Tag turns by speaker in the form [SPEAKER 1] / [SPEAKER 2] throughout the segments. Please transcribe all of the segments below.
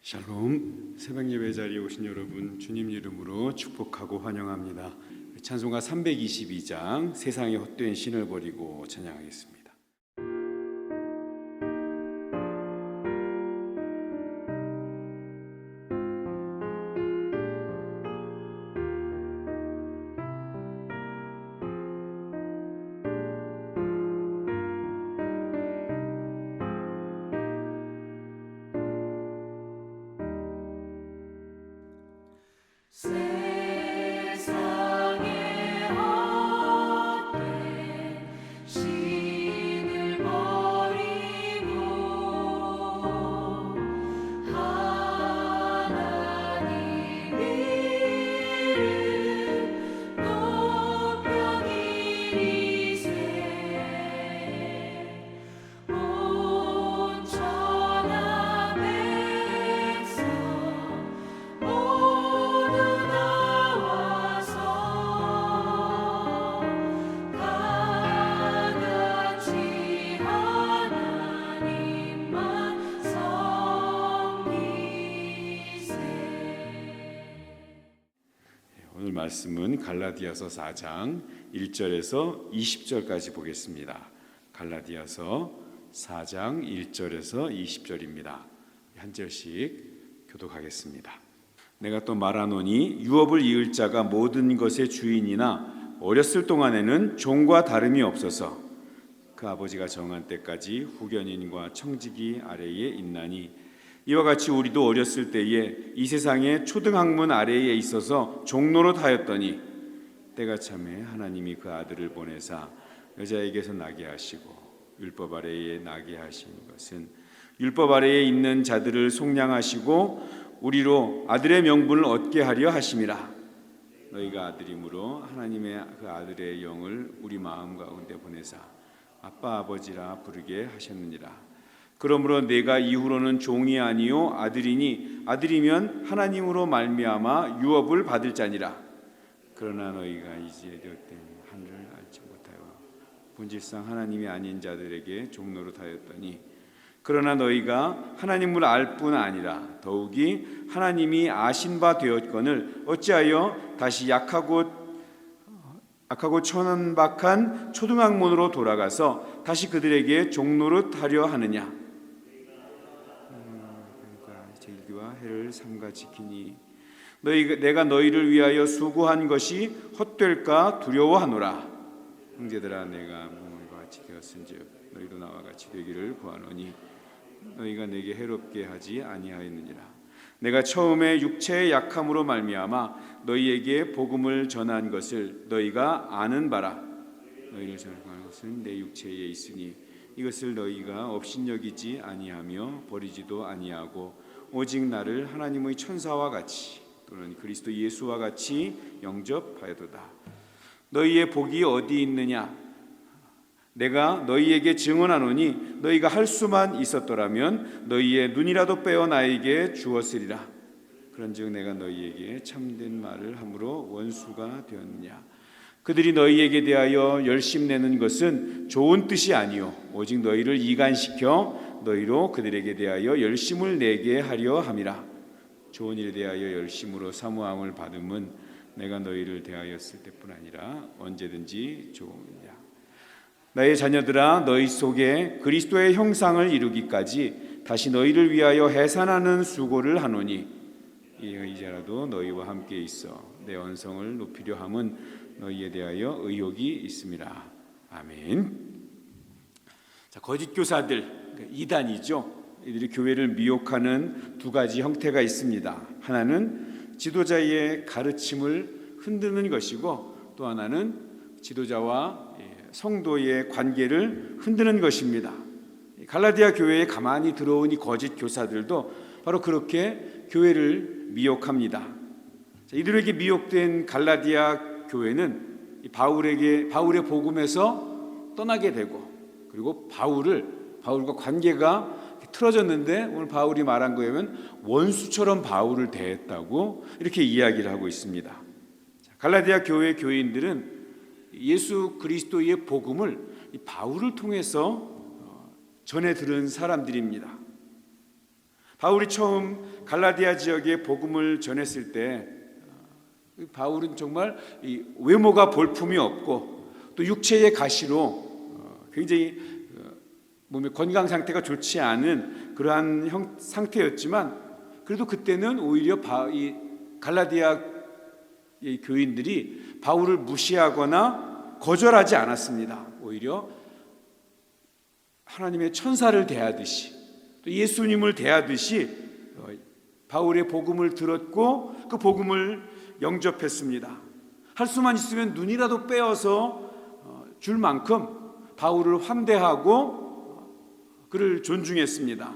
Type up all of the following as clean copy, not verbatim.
[SPEAKER 1] 샬롬, 새벽 예배 자리에 오신 여러분 주님 이름으로 축복하고 환영합니다. 찬송가 322장 세상의 헛된 신을 버리고 찬양하겠습니다.
[SPEAKER 2] 세상의 헛된 신을 버리고 하나님 이름 높여 기리세 온 천하 백성 모두 나와서 다같이 하나님만 섬기세.
[SPEAKER 1] 오늘 말씀은 갈라디아서 4장 1절에서 20절까지 보겠습니다. 갈라디아서 4장 1절에서 20절입니다. 한 절씩 교독하겠습니다. 내가 또 말하노니 유업을 이을 자가 모든 것의 주인이나 어렸을 동안에는 종과 다름이 없어서 그 아버지가 정한 때까지 후견인과 청지기 아래에 있나니 이와 같이 우리도 어렸을 때에 이 세상의 초등학문 아래에 있어서 종노릇 하였더니 때가 참에 하나님이 그 아들을 보내사 여자에게서 나게 하시고 율법 아래에 나게 하신 것은 율법 아래에 있는 자들을 속량하시고 우리로 아들의 명분을 얻게 하려 하심이라. 너희가 아들이므로 하나님의 그 아들의 영을 우리 마음 가운데 보내사 아빠 아버지라 부르게 하셨느니라. 그러므로 내가 이후로는 종이 아니요 아들이니 아들이면 하나님으로 말미암아 유업을 받을 자니라. 그러나 너희가 이제 되었된 하늘을 알지 못하여 본질상 하나님이 아닌 자들에게 종노릇하였더니 그러나 너희가 하나님을 알 뿐 아니라 더욱이 하나님이 아신 바 되었거늘 어찌하여 다시 약하고 천박한 초등학문으로 돌아가서 다시 그들에게 종노릇하려 하느냐. 그러니까 제일기와 해를 삼가 지키니 내가 너희를 위하여 수고한 것이 헛될까 두려워하노라. 형제들아, 내가 몸과 같이 되었은즉 너희도 나와 같이 되기를 구하노니 너희가 내게 해롭게 하지 아니하였느니라. 내가 처음에 육체의 약함으로 말미암아 너희에게 복음을 전한 것을 너희가 아는 바라. 너희를 전할 것은 내 육체에 있으니 이것을 너희가 업신여기지 아니하며 버리지도 아니하고 오직 나를 하나님의 천사와 같이 또는 그리스도 예수와 같이 영접하여도다. 너희의 복이 어디 있느냐? 내가 너희에게 증언하노니 너희가 할 수만 있었더라면 너희의 눈이라도 빼어 나에게 주었으리라. 그런즉 내가 너희에게 참된 말을 함으로 원수가 되었느냐? 그들이 너희에게 대하여 열심내는 것은 좋은 뜻이 아니요 오직 너희를 이간시켜 너희로 그들에게 대하여 열심을 내게 하려 함이라. 좋은 일에 대하여 열심으로 사모함을 받음은 내가 너희를 대하였을 때뿐 아니라 언제든지 좋으니라. 나의 자녀들아, 너희 속에 그리스도의 형상을 이루기까지 다시 너희를 위하여 해산하는 수고를 하노니 이제라도 너희와 함께 있어 내 언성을 높이려 함은 너희에 대하여 의욕이 있음이라. 아멘. 자, 거짓 교사들, 이단이죠. 이들이 교회를 미혹하는 두 가지 형태가 있습니다. 하나는 지도자의 가르침을 흔드는 것이고 또 하나는 지도자와 성도의 관계를 흔드는 것입니다. 갈라디아 교회에 가만히 들어온 이 거짓 교사들도 바로 그렇게 교회를 미혹합니다. 이들에게 미혹된 갈라디아 교회는 바울의 복음에서 떠나게 되고 그리고 바울과 관계가 틀어졌는데 오늘 바울이 말한 거에 의하면 원수처럼 바울을 대했다고 이렇게 이야기를 하고 있습니다. 갈라디아 교회 교인들은 예수 그리스도의 복음을 바울을 통해서 전해 들은 사람들입니다. 바울이 처음 갈라디아 지역에 복음을 전했을 때 바울은 정말 이 외모가 볼품이 없고 또 육체의 가시로 굉장히 몸의 건강 상태가 좋지 않은 그러한 상태였지만 그래도 그때는 오히려 이 갈라디아 교인들이 바울을 무시하거나 거절하지 않았습니다. 오히려 하나님의 천사를 대하듯이 또 예수님을 대하듯이 바울의 복음을 들었고 그 복음을 영접했습니다. 할 수만 있으면 눈이라도 빼어서 줄 만큼 바울을 환대하고 그를 존중했습니다.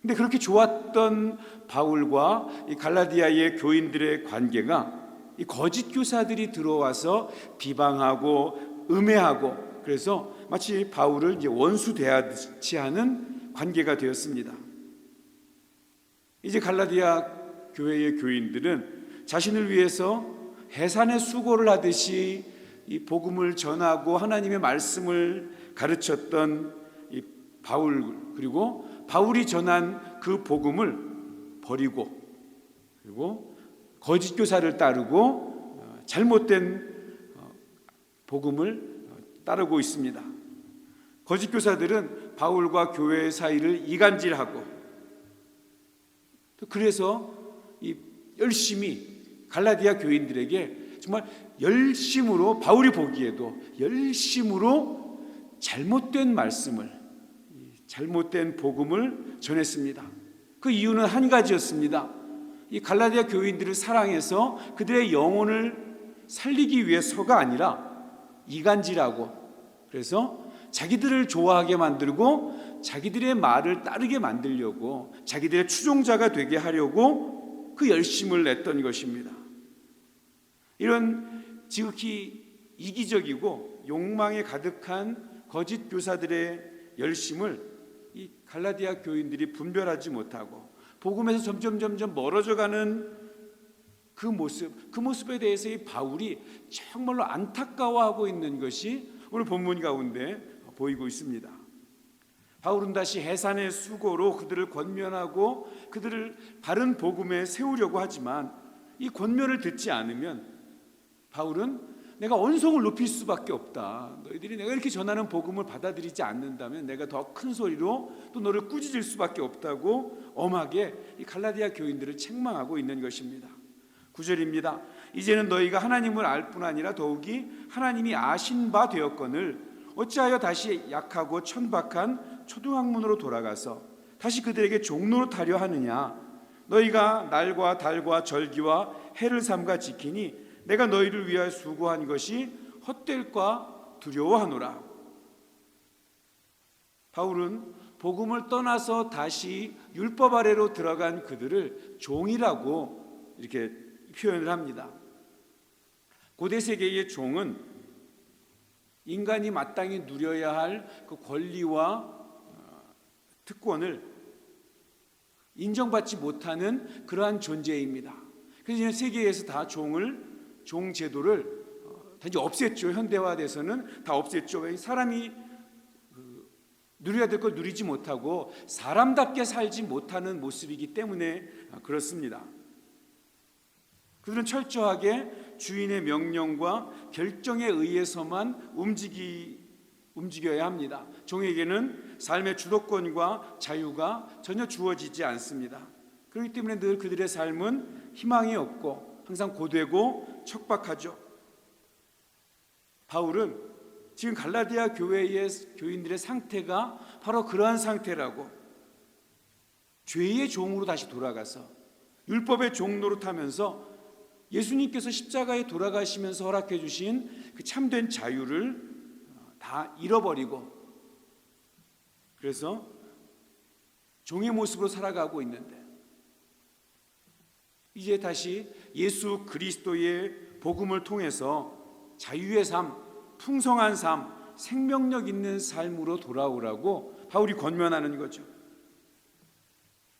[SPEAKER 1] 근데 그렇게 좋았던 바울과 이 갈라디아의 교인들의 관계가 이 거짓 교사들이 들어와서 비방하고 음해하고 그래서 마치 바울을 이제 원수 대하듯이 하는 관계가 되었습니다. 이제 갈라디아 교회의 교인들은 자신을 위해서 해산의 수고를 하듯이 이 복음을 전하고 하나님의 말씀을 가르쳤던 이 바울 그리고 바울이 전한 그 복음을 버리고 그리고 거짓 교사를 따르고 잘못된 복음을 따르고 있습니다. 거짓 교사들은 바울과 교회의 사이를 이간질하고 그래서 이 열심히 갈라디아 교인들에게 정말 열심으로 바울이 보기에도 열심으로 잘못된 말씀을 잘못된 복음을 전했습니다. 그 이유는 한 가지였습니다. 이 갈라디아 교인들을 사랑해서 그들의 영혼을 살리기 위해서가 아니라 이간질하고 그래서 자기들을 좋아하게 만들고 자기들의 말을 따르게 만들려고 자기들의 추종자가 되게 하려고 그 열심을 냈던 것입니다. 이런 지극히 이기적이고 욕망에 가득한 거짓 교사들의 열심을 이 갈라디아 교인들이 분별하지 못하고 복음에서 점점 멀어져가는 그 모습에 대해서 이 바울이 정말로 안타까워하고 있는 것이 오늘 본문 가운데 보이고 있습니다. 바울은 다시 해산의 수고로 그들을 권면하고 그들을 바른 복음에 세우려고 하지만 이 권면을 듣지 않으면 바울은 내가 언성을 높일 수밖에 없다. 너희들이 내가 이렇게 전하는 복음을 받아들이지 않는다면 내가 더 큰 소리로 또 너를 꾸짖을 수밖에 없다고 엄하게 이 갈라디아 교인들을 책망하고 있는 것입니다. 9절입니다. 이제는 너희가 하나님을 알 뿐 아니라 더욱이 하나님이 아신 바 되었거늘 어찌하여 다시 약하고 천박한 초등학문으로 돌아가서 다시 그들에게 종노릇하려 하느냐. 너희가 날과 달과 절기와 해를 삼가 지키니 내가 너희를 위하여 수고한 것이 헛될까 두려워하노라. 바울은 복음을 떠나서 다시 율법 아래로 들어간 그들을 종이라고 이렇게 표현을 합니다. 고대 세계의 종은 인간이 마땅히 누려야 할 그 권리와 특권을 인정받지 못하는 그러한 존재입니다. 그래서 세계에서 다 종 제도를 다 이제 없앴죠. 현대화돼서는 다 없앴죠. 사람이 누려야 될 걸 누리지 못하고 사람답게 살지 못하는 모습이기 때문에 그렇습니다. 그들은 철저하게 주인의 명령과 결정에 의해서만 움직여야 합니다. 종에게는 삶의 주도권과 자유가 전혀 주어지지 않습니다. 그렇기 때문에 늘 그들의 삶은 희망이 없고 항상 고되고 척박하죠. 바울은 지금 갈라디아 교회의 교인들의 상태가 바로 그러한 상태라고 죄의 종으로 다시 돌아가서 율법의 종 노릇하면서 예수님께서 십자가에 돌아가시면서 허락해 주신 그 참된 자유를 다 잃어버리고 그래서 종의 모습으로 살아가고 있는데 이제 다시 예수 그리스도의 복음을 통해서 자유의 삶, 풍성한 삶, 생명력 있는 삶으로 돌아오라고 바울이 권면하는 거죠.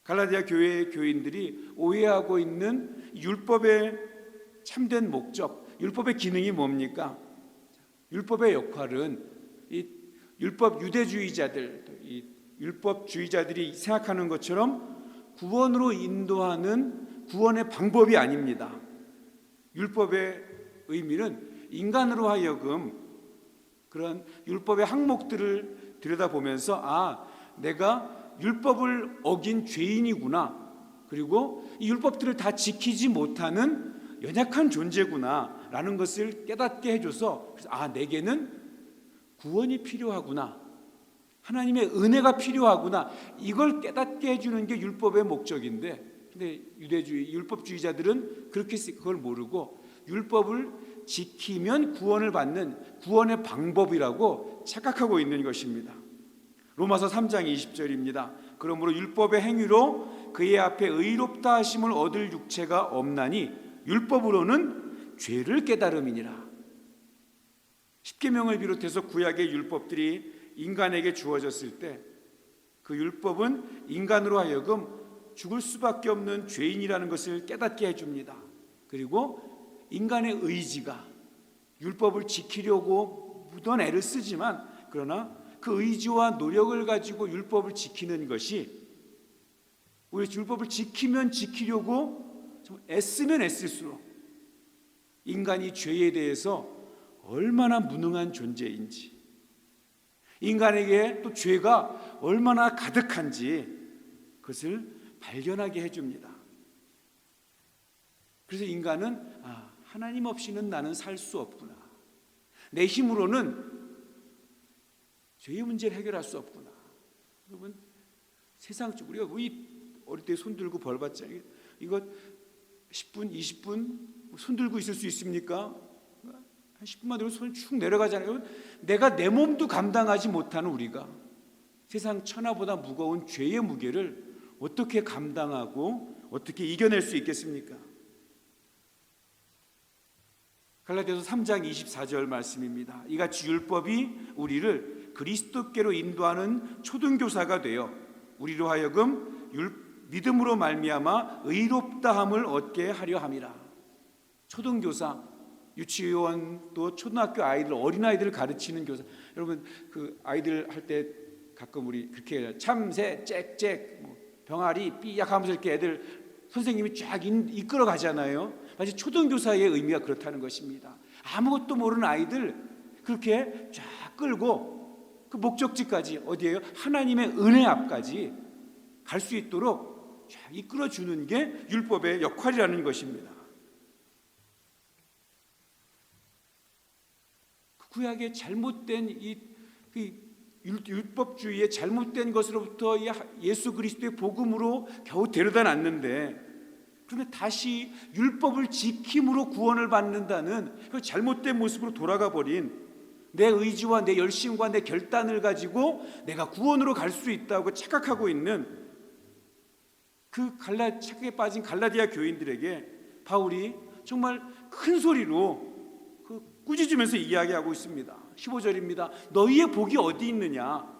[SPEAKER 1] 갈라디아 교회의 교인들이 오해하고 있는 율법의 참된 목적, 율법의 기능이 뭡니까? 율법의 역할은 이 율법 유대주의자들, 이 율법주의자들이 생각하는 것처럼 구원으로 인도하는 구원의 방법이 아닙니다. 율법의 의미는 인간으로 하여금 그런 율법의 항목들을 들여다보면서 내가 율법을 어긴 죄인이구나, 그리고 이 율법들을 다 지키지 못하는 연약한 존재구나 라는 것을 깨닫게 해줘서 내게는 구원이 필요하구나, 하나님의 은혜가 필요하구나, 이걸 깨닫게 해주는 게 율법의 목적인데, 근데 율법주의자들은 그렇게 그걸 모르고 율법을 지키면 구원을 받는 구원의 방법이라고 착각하고 있는 것입니다. 로마서 3장 20절입니다. 그러므로 율법의 행위로 그의 앞에 의롭다 하심을 얻을 육체가 없나니 율법으로는 죄를 깨달음이니라. 십계명을 비롯해서 구약의 율법들이 인간에게 주어졌을 때 그 율법은 인간으로 하여금 죽을 수밖에 없는 죄인이라는 것을 깨닫게 해줍니다. 그리고 인간의 의지가 율법을 지키려고 무던 애를 쓰지만, 그러나 그 의지와 노력을 가지고 율법을 지키는 것이, 우리 율법을 지키면 지키려고 애쓰면 애쓸수록 인간이 죄에 대해서 얼마나 무능한 존재인지, 인간에게 또 죄가 얼마나 가득한지 그것을 발견하게 해줍니다. 그래서 인간은 하나님 없이는 나는 살 수 없구나, 내 힘으로는 죄의 문제를 해결할 수 없구나. 여러분, 세상적 우리가 어릴 때 손 들고 벌 받잖아요. 이거 10분, 20분 손 들고 있을 수 있습니까? 한 10분만 들고 손이 축 내려가잖아요. 내가 내 몸도 감당하지 못하는 우리가 세상 천하보다 무거운 죄의 무게를 어떻게 감당하고 어떻게 이겨낼 수 있겠습니까? 갈라디아서 3장 24절 말씀입니다. 이같이 율법이 우리를 그리스도께로 인도하는 초등교사가 되어 우리로 하여금 믿음으로 말미암아 의롭다함을 얻게 하려 함이라. 초등교사, 유치원 또 초등학교 아이들, 어린아이들을 가르치는 교사. 여러분, 그 아이들 할 때 가끔 우리 그렇게 해요. 참새, 짹짹, 병아리, 삐약 하면서 이렇게 애들 선생님이 쫙 이끌어 가잖아요. 마치 초등교사의 의미가 그렇다는 것입니다. 아무것도 모르는 아이들 그렇게 쫙 끌고 그 목적지까지, 어디예요? 하나님의 은혜 앞까지 갈 수 있도록 쫙 이끌어 주는 게 율법의 역할이라는 것입니다. 구약의 잘못된 율법주의의 잘못된 것으로부터 예수 그리스도의 복음으로 겨우 데려다 놨는데, 그런데 다시 율법을 지킴으로 구원을 받는다는 그 잘못된 모습으로 돌아가 버린, 내 의지와 내 열심과 내 결단을 가지고 내가 구원으로 갈 수 있다고 착각하고 있는 그 착각에 빠진 갈라디아 교인들에게 바울이 정말 큰 소리로 꾸짖으면서 이야기하고 있습니다. 15절입니다. 너희의 복이 어디 있느냐?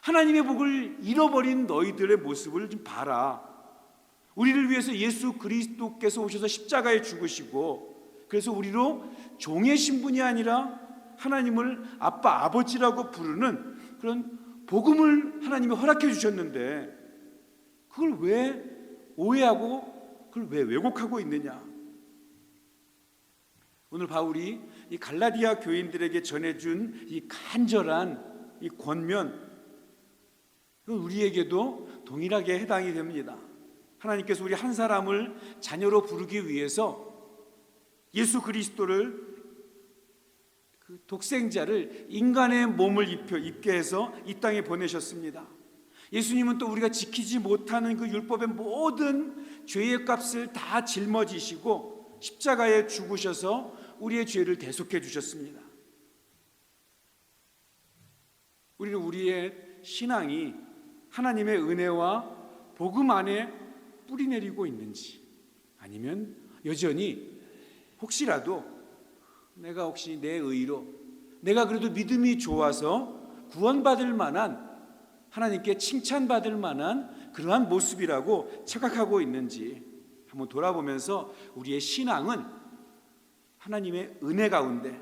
[SPEAKER 1] 하나님의 복을 잃어버린 너희들의 모습을 좀 봐라. 우리를 위해서 예수 그리스도께서 오셔서 십자가에 죽으시고, 그래서 우리로 종의 신분이 아니라 하나님을 아빠, 아버지라고 부르는 그런 복음을 하나님이 허락해 주셨는데, 그걸 왜 오해하고 그걸 왜 왜곡하고 있느냐? 오늘 바울이 이 갈라디아 교인들에게 전해준 이 간절한 이 권면, 우리에게도 동일하게 해당이 됩니다. 하나님께서 우리 한 사람을 자녀로 부르기 위해서 예수 그리스도를, 그 독생자를 인간의 몸을 입게 해서 이 땅에 보내셨습니다. 예수님은 또 우리가 지키지 못하는 그 율법의 모든 죄의 값을 다 짊어지시고 십자가에 죽으셔서 우리의 죄를 대속해 주셨습니다. 우리는 우리의 신앙이 하나님의 은혜와 복음 안에 뿌리 내리고 있는지, 아니면 여전히 혹시라도 내가 혹시 내 의로, 내가 그래도 믿음이 좋아서 구원받을 만한, 하나님께 칭찬받을 만한 그러한 모습이라고 착각하고 있는지 한번 돌아보면서 우리의 신앙은 하나님의 은혜 가운데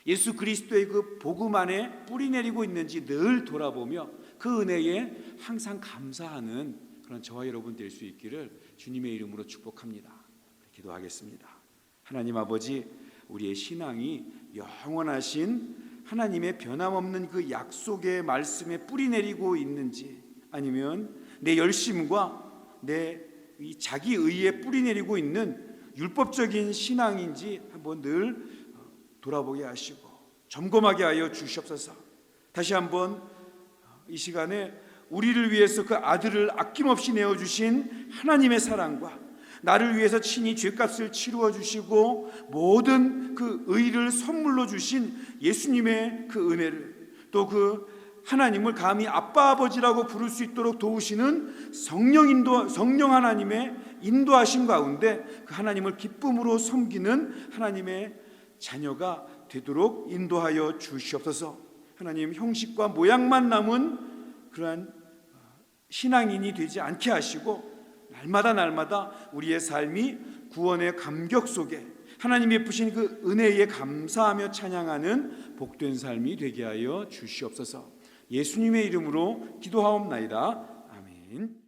[SPEAKER 1] 예수 그리스도의 그 복음 안에 뿌리 내리고 있는지 늘 돌아보며 그 은혜에 항상 감사하는 그런 저와 여러분 될 수 있기를 주님의 이름으로 축복합니다. 기도하겠습니다. 하나님 아버지, 우리의 신앙이 영원하신 하나님의 변함없는 그 약속의 말씀에 뿌리 내리고 있는지, 아니면 내 열심과 내 이 자기 의에 뿌리 내리고 있는 율법적인 신앙인지 한번 늘 돌아보게 하시고 점검하게 하여 주시옵소서. 다시 한번 이 시간에 우리를 위해서 그 아들을 아낌없이 내어주신 하나님의 사랑과 나를 위해서 친히 죄값을 치루어 주시고 모든 그 의를 선물로 주신 예수님의 그 은혜를, 또 그 하나님을 감히 아빠 아버지라고 부를 수 있도록 도우시는 성령 하나님의 인도하심 가운데 그 하나님을 기쁨으로 섬기는 하나님의 자녀가 되도록 인도하여 주시옵소서. 하나님, 형식과 모양만 남은 그러한 신앙인이 되지 않게 하시고 날마다 우리의 삶이 구원의 감격 속에 하나님 베푸신 그 은혜에 감사하며 찬양하는 복된 삶이 되게 하여 주시옵소서. 예수님의 이름으로 기도하옵나이다. 아멘.